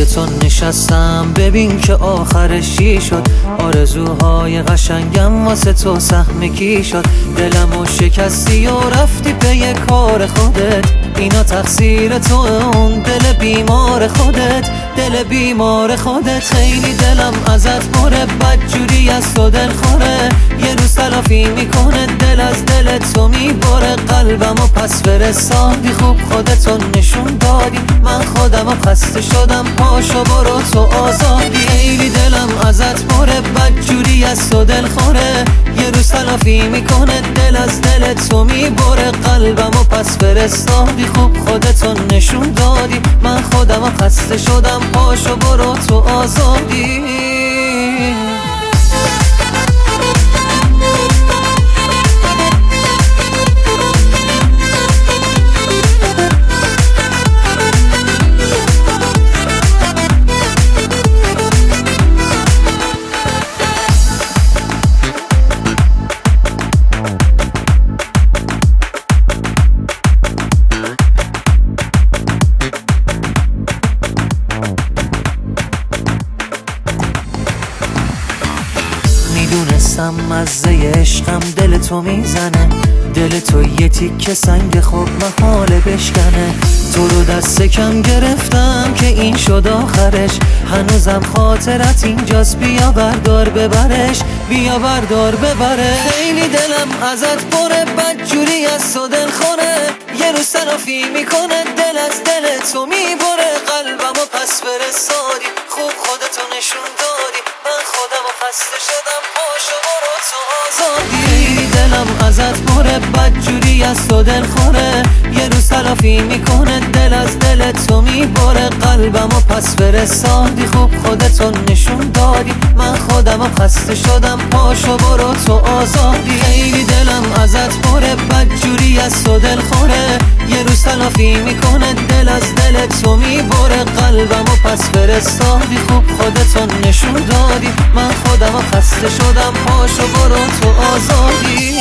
پای تو نشستم ببین که آخرش چی شد. آرزوهای قشنگم واسه تو سهم کی شد. دلمو شکستی و رفتی پی کار خودت. اینا تقصیر تو، اون دل بیمار خودت، دل بیمار خودت. خیلی دلم ازت مره، بدجوری از تو دل خوره. یه روز تلافی میکنه، دل از دل تو میبره. قلبمو پس فرستادی، خوب خودتو نشون دادی. من خودمو خسته شدم، پاشو برو تو آزادی. خیلی دلم ازت مره، بدجوری از تو دل خوره. یه روز تلافی میکنه، دل از دل تو میبره. قلبمو پس فرستادی، خوب خودتو نشون دادی. من خودمو خسته شدم، پاشو برو تو آزادی. میدونستم مزه عشقم دل تو میزنه. دل تو یه تیکه سنگ، خوب محاله بشکنه. تو رو دست کم گرفتم که این شد آخرش. هنوزم خاطرت اینجاست، بیا بردار ببرش، بیا بردار ببره. خیلی دلم ازت پره، بدجوری از تو دل خوره. یه روز تلافی میکنه، دل از دل تو میبره. قلبمو پس فرستادی، خوب خودتو نشون دادی. من خودمو خسته شدم، پاشو برو تو آزادی. خیلی دلم ازت پره، بدجوری از تو دل خوره. یه روز تلافی میکنه، دل از دل تو میبره. قلبمو پس فرستادی، خوب خودتو نشون دادی. من خودمو خسته شدم، پاشو برو تو آزادی. خیلی دلم ازت پره، بدجوری از تو دل خوره. یه روز تلافی میکنه، دل از دل تو میبره. قلبمو پس فرستادی، خوب خودتو نشون دادی. من خودمو خسته شدم، پاشو برو تو آزادی.